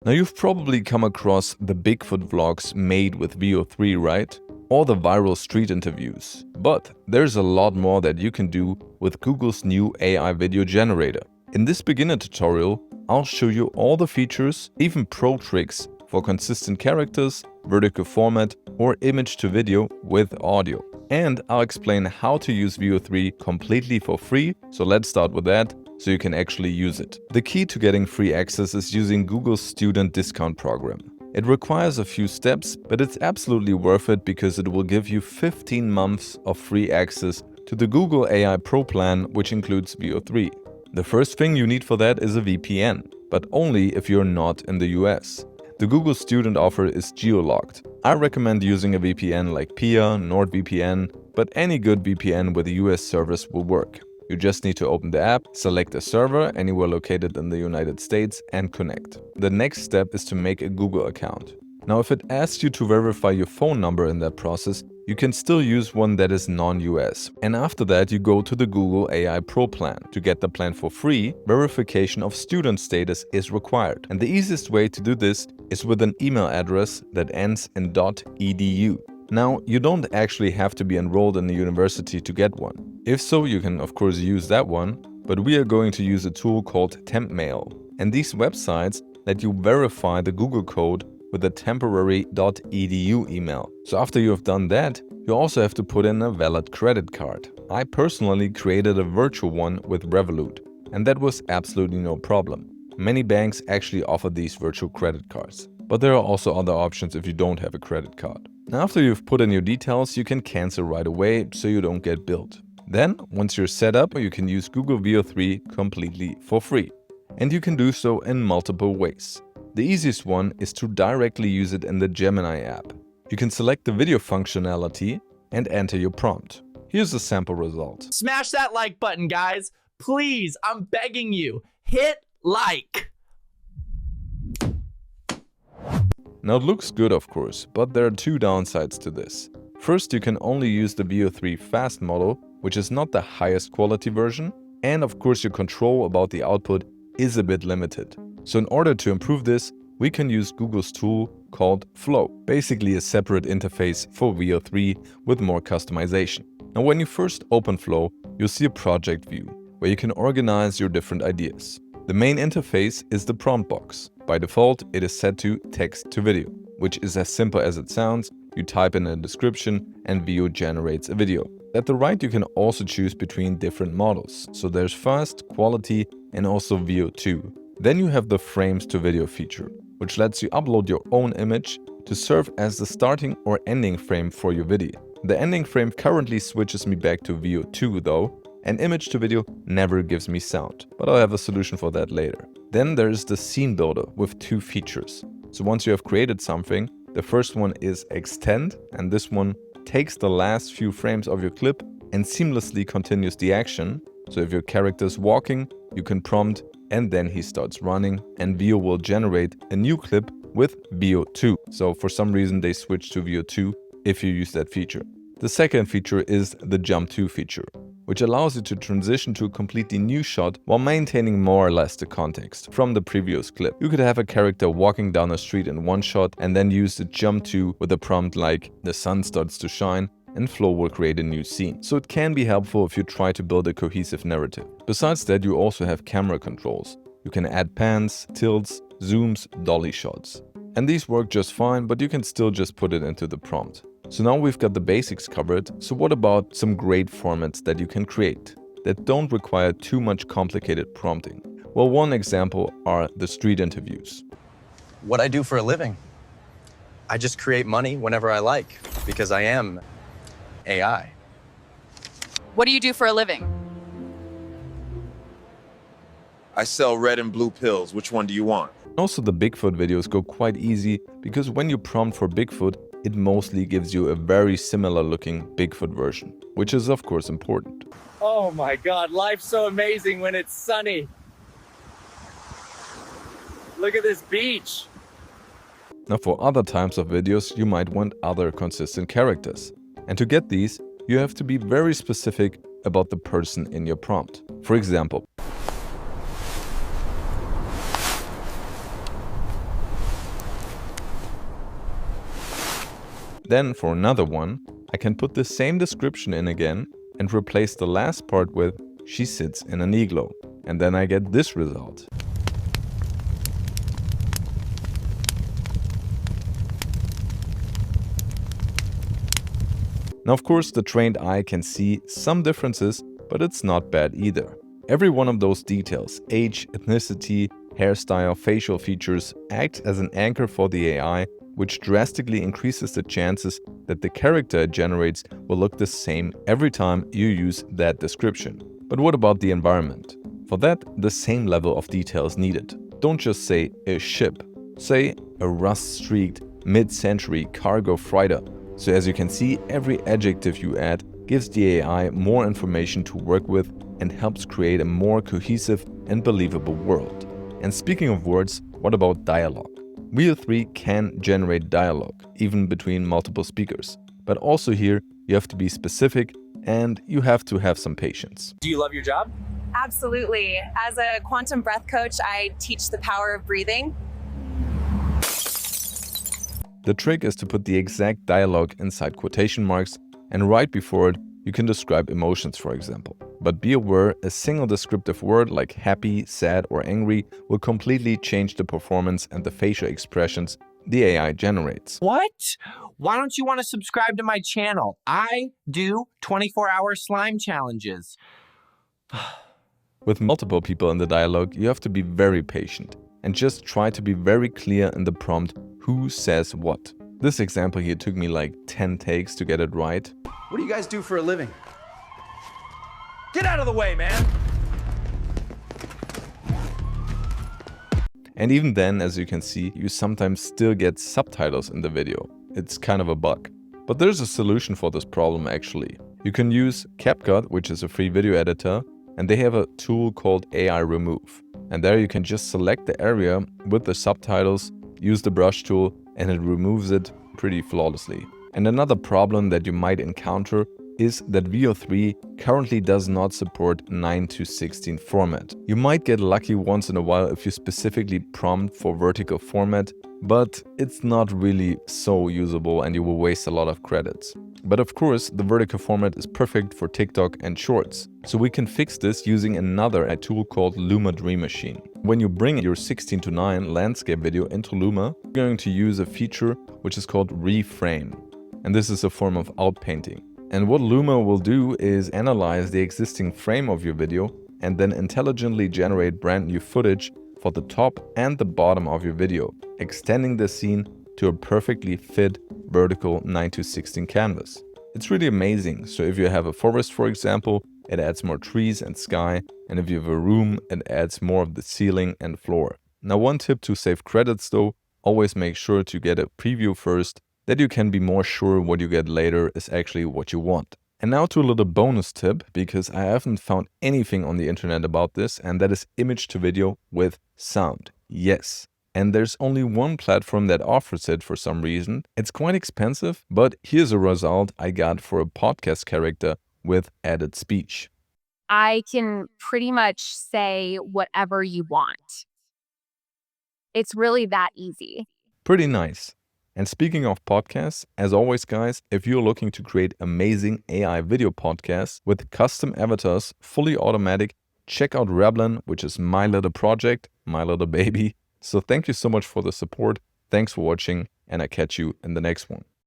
Now you've probably come across the Bigfoot vlogs made with VEO3, right? Or the viral street interviews. But there's a lot more that you can do with Google's new AI video generator. In this beginner tutorial, I'll show you all the features, even pro tricks for consistent characters, vertical format, or image to video with audio. And I'll explain how to use VEO3 completely for free, so let's start with that, so you can actually use it. The key to getting free access is using Google's student discount program. It requires a few steps, but it's absolutely worth it because it will give you 15 months of free access to the Google AI Pro plan, which includes VEO3. The first thing you need for that is a VPN, but only if you're not in the US. The Google student offer is geo-locked. I recommend using a VPN like PIA, NordVPN, but any good VPN with a US service will work. You just need to open the app, select a server anywhere located in the United States and connect. The next step is to make a Google account. Now, if it asks you to verify your phone number in that process, you can still use one that is non-US. And after that, you go to the Google AI Pro plan. To get the plan for free, verification of student status is required. And the easiest way to do this is with an email address that ends in .edu. Now, you don't actually have to be enrolled in a university to get one. If so, you can of course use that one, but we are going to use a tool called TempMail. And these websites let you verify the Google code with a temporary .edu email. So after you have done that, you also have to put in a valid credit card. I personally created a virtual one with Revolut, and that was absolutely no problem. Many banks actually offer these virtual credit cards, but there are also other options if you don't have a credit card. Now, after you've put in your details, you can cancel right away so you don't get billed. Then, once you're set up, you can use Google VEO3 completely for free. And you can do so in multiple ways. The easiest one is to directly use it in the Gemini app. You can select the video functionality and enter your prompt. Here's a sample result. Smash that like button, guys. Please, I'm begging you. Hit like. Now it looks good, of course, but there are two downsides to this. First, you can only use the VEO3 Fast model, which is not the highest quality version, and of course your control about the output is a bit limited. So in order to improve this, we can use Google's tool called Flow, basically a separate interface for VEO3 with more customization. Now when you first open Flow, you'll see a project view, where you can organize your different ideas. The main interface is the prompt box. By default, it is set to text to video, which is as simple as it sounds. You type in a description and VEO generates a video. At the right, you can also choose between different models. So there's fast, quality, and also VEO2. Then you have the frames to video feature, which lets you upload your own image to serve as the starting or ending frame for your video. The ending frame currently switches me back to VEO2 though, and image to video never gives me sound, but I'll have a solution for that later. Then there's the scene builder with two features. So once you have created something, the first one is extend, and this one takes the last few frames of your clip and seamlessly continues the action. So if your character is walking, you can prompt and then he starts running, and VEO will generate a new clip with VEO2. So for some reason they switch to VEO2 if you use that feature. The second feature is the jump to feature, which allows you to transition to a completely new shot while maintaining more or less the context from the previous clip. You could have a character walking down a street in one shot and then use the jump to with a prompt like the sun starts to shine, and Flow will create a new scene. So it can be helpful if you try to build a cohesive narrative. Besides that, you also have camera controls. You can add pans, tilts, zooms, dolly shots. And these work just fine, but you can still just put it into the prompt. So now we've got the basics covered, so what about some great formats that you can create that don't require too much complicated prompting? Well, one example are the street interviews. What I do for a living. I just create money whenever I like, because I am AI. What do you do for a living? I sell red and blue pills. Which one do you want? Also, the Bigfoot videos go quite easy because when you prompt for Bigfoot, it mostly gives you a very similar looking Bigfoot version, which is of course important. Oh my God, life's so amazing when it's sunny. Look at this beach. Now for other types of videos, you might want other consistent characters. And to get these, you have to be very specific about the person in your prompt. For example, Then for another one, I can put the same description in again and replace the last part with "she sits in an igloo." And then I get this result. Now, of course, the trained eye can see some differences, but it's not bad either. Every one of those details, age, ethnicity, hairstyle, facial features, acts as an anchor for the AI, which drastically increases the chances that the character it generates will look the same every time you use that description. But what about the environment? For that, the same level of detail is needed. Don't just say a ship, say a rust-streaked mid-century cargo freighter. So as you can see, every adjective you add gives the AI more information to work with and helps create a more cohesive and believable world. And speaking of words, what about dialogue? VEO 3 can generate dialogue, even between multiple speakers. But also here, you have to be specific and you have to have some patience. Do you love your job? Absolutely. As a quantum breath coach, I teach the power of breathing. The trick is to put the exact dialogue inside quotation marks, and right before it, you can describe emotions, for example. But be aware, a single descriptive word like happy, sad, or angry will completely change the performance and the facial expressions the AI generates. What? Why don't you want to subscribe to my channel? I do 24-hour slime challenges. With multiple people in the dialogue, you have to be very patient and just try to be very clear in the prompt who says what. This example here took me like 10 takes to get it right. What do you guys do for a living? Get out of the way, man! And even then, as you can see, you sometimes still get subtitles in the video. It's kind of a bug. But there's a solution for this problem actually. You can use CapCut, which is a free video editor, and they have a tool called AI Remove. And there you can just select the area with the subtitles, use the brush tool, and it removes it pretty flawlessly. And another problem that you might encounter is that VEO 3 currently does not support 9:16 format. You might get lucky once in a while if you specifically prompt for vertical format, but it's not really so usable and you will waste a lot of credits. But of course, the vertical format is perfect for TikTok and Shorts. So we can fix this using a tool called Luma Dream Machine. When you bring your 16:9 landscape video into Luma, you're going to use a feature which is called Reframe. And this is a form of outpainting. And what Luma will do is analyze the existing frame of your video and then intelligently generate brand new footage for the top and the bottom of your video, extending the scene to a perfectly fit vertical 9:16 canvas. It's really amazing. So if you have a forest, for example, it adds more trees and sky, and if you have a room, it adds more of the ceiling and floor. Now, one tip to save credits though, always make sure to get a preview first, that you can be more sure what you get later is actually what you want. And now to a little bonus tip, because I haven't found anything on the internet about this, and that is image to video with sound. Yes. And there's only one platform that offers it for some reason. It's quite expensive, but here's a result I got for a podcast character with added speech. I can pretty much say whatever you want. It's really that easy. Pretty nice. And speaking of podcasts, as always guys, if you're looking to create amazing AI video podcasts with custom avatars, fully automatic, check out Reblan, which is my little project, my little baby. So thank you so much for the support, thanks for watching, and I catch you in the next one.